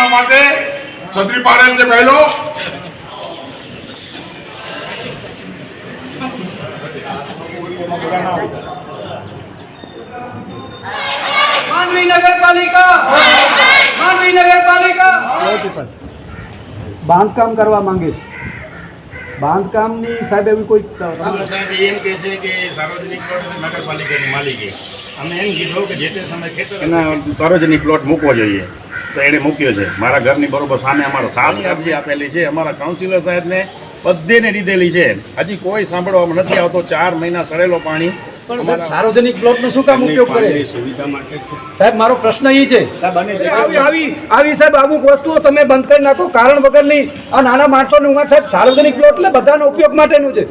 માટે છત્રી પાડેલ છે પહેલો मानवी नगरपालिका बांधकाम करवा मांगे बांधकाम साहेब एवं कोई एम कहे છે કે સાર્વજનિક પ્લોટ નગરપાલિકાની માલિકી અમે એમ કીધું કે જે તે સમય ખેતર સાર્વજનિક પ્લોટ મૂકવો જોઈએ તો એણે મૂક્યો છે મારા ઘરની બરોબર સામે અમારા સાત અરજી આપેલી છે અમારા કાઉન્સિલર સાહેબને બધેને દીધેલી છે હજી કોઈ સાંભળવામાં નથી આવતો 4 મહિના સડેલો પાણી પણ સાર્વજનિક પ્લોટનો શું કામ ઉપયોગ કરે સુવિધા માટે છે સાહેબ મારો પ્રશ્ન એ છે આવી સાહેબ અમુક વસ્તુઓ તમે બંધ કરી નાખો કારણ વગરની આ નાના માણસોનું સાહેબ સાર્વજનિક પ્લોટ એટલે બધાનો ઉપયોગ માટેનું છે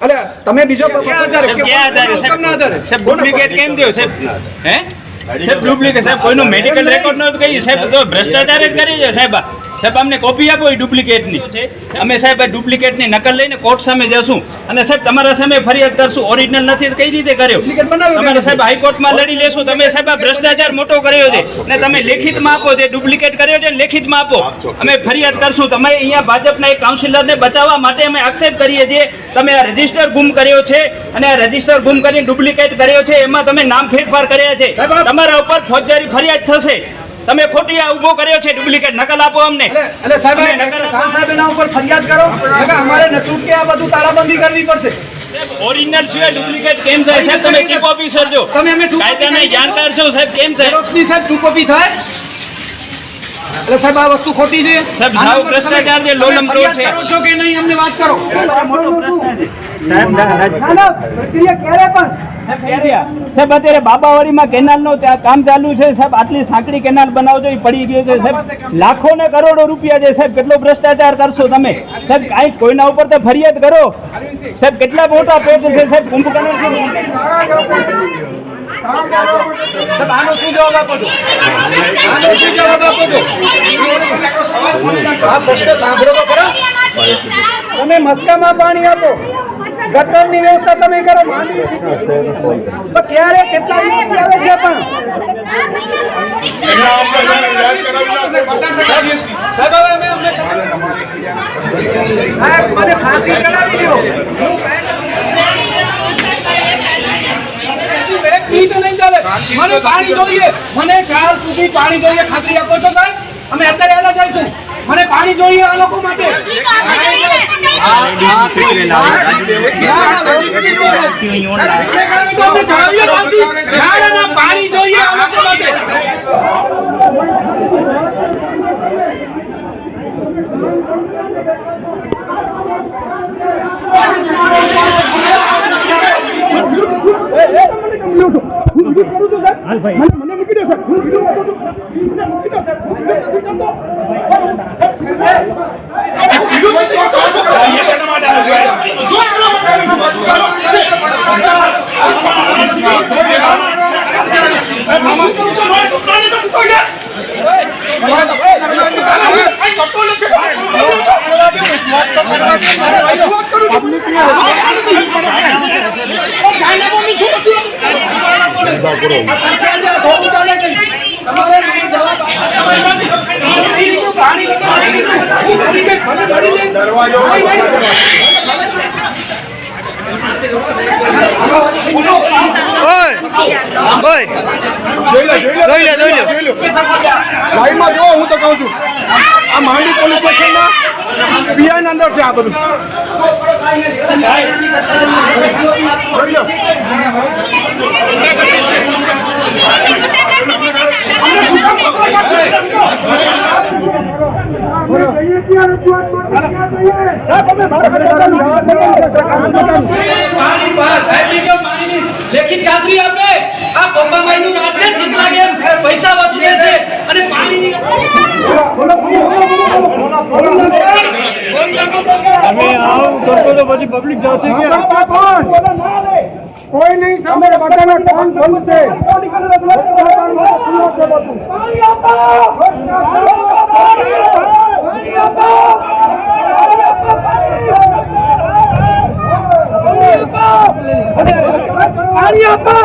અરે તમે બીજો સાહેબ ડુપ્લિકેટ કેમ થયો સાહેબ હે સાહેબ ડુપ્લિકેટ સાહેબ કોઈનો મેડિકલ રેકોર્ડ ન કઈ સાહેબ તો ભ્રષ્ટાચાર જ કરી છે સાહેબ સાહેબ અમને કોપી આપો એ ડુપ્લિકેટની અમે સાહેબ ડુપ્લિકેટની નકલ લઈને કોર્ટ સામે જશું અને સાહેબ તમારા સામે ફરિયાદ કરશું ઓરિજિનલ નથી કઈ રીતે કર્યો તમારે સાહેબ હાઈકોર્ટમાં લડી લેશું તમે સાહેબ આ ભ્રષ્ટાચાર મોટો કર્યો છે અને તમે લેખિતમાં આપો જે ડુપ્લિકેટ કર્યો છે લેખિતમાં આપો અમે ફરિયાદ કરશું તમે અહીંયા ભાજપના એક કાઉન્સિલરને બચાવવા માટે અમે આક્ષેપ કરીએ છીએ તમે આ રજિસ્ટર ગુમ કર્યો છે અને આ રજિસ્ટર ગુમ કરીને ડુપ્લિકેટ કર્યો છે એમાં તમે નામ ફેરફાર કર્યા છે તમારા ઉપર ફોજદારી ફરિયાદ થશે તમે ખોટી ઉભો કર્યો છે ડુપ્લિકેટ નકલ આપો અમને એટલે સાહેબ સાહેબ એના ઉપર ફરિયાદ કરો અમારે ન છૂટકે આ બધું તાળાબંધી કરવી પડશે ઓરિજિનલ સિવાય ડુપ્લિકેટ કેમ થાય સાહેબ તમે ચીફ ઓફિસર છો તમે અમે કાયદાના જાણકાર છો સાહેબ કેમ થાય ઝેરોક્સની સાહેબ ટુ કોપી થાય એટલે સાહેબ આ વસ્તુ ખોટી છે સાહેબ સાવ ભ્રષ્ટાચાર છે લોલમ લોટ છે કરો છો કે નહીં અમને વાત કરો મોટો પ્રશ્ન છે સાહેબ પ્રક્રિયા ક્યારે પણ સાહેબ અત્યારે બાબાવાડીમાં કેનાલનો કામ ચાલુ છે સાહેબ આટલી સાંકડી કેનાલ બનાવજો એ પડી ગયો છે સાહેબ લાખો ને કરોડો રૂપિયા છે સાહેબ કેટલો ભ્રષ્ટાચાર કરશો તમે સાહેબ કાંઈ કોઈના ઉપર તો ફરિયાદ કરો સાહેબ કેટલા મોટા પેજ છે સાહેબ કુંભકર્ણ સાહેબ આનો શું જવાબ આપો છો આ પ્રશ્ન સાંભળો તો ખરા તમે મસ્કામાં પાણી આપો ગટરની વ્યવસ્થા તમે કરો ક્યારે કેટલા આવે છે પણ સાહેબ મને ફાંસી ચડાવી દો નહીં ચાલે મને પાણી જોઈએ મને કાલ સુધી પાણી જોઈએ ખાતરી આપો છો સાહેબ અમે અત્યારે આલા જઈશું મને પાણી જોઈએ આ લોકો માટે પાણી જોઈએ આ લોકો માટે મને મૂકી દો સાહેબ લાઈનમાં જો હું તો કહું છું આ માંડવી પોલીસ સ્ટેશનમાં પીઆઈ અંદર છે આ બધું લેખિત ખાતરી આપે આ પપ્પાભાઈનું રાજ છે કેટલા કેમ પૈસા વસૂલે છે અને પાણીની અમે આવું કરતો તો પછી પબ્લિક જશે કે કોઈ નહીં સામે બધાનો ટોન બંધ છે પાણી આપો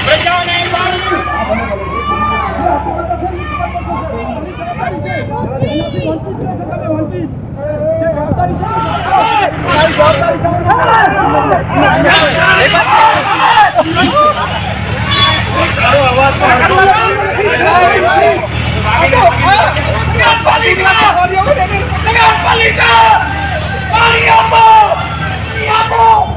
પ્રજાને પાણી પાણી આપો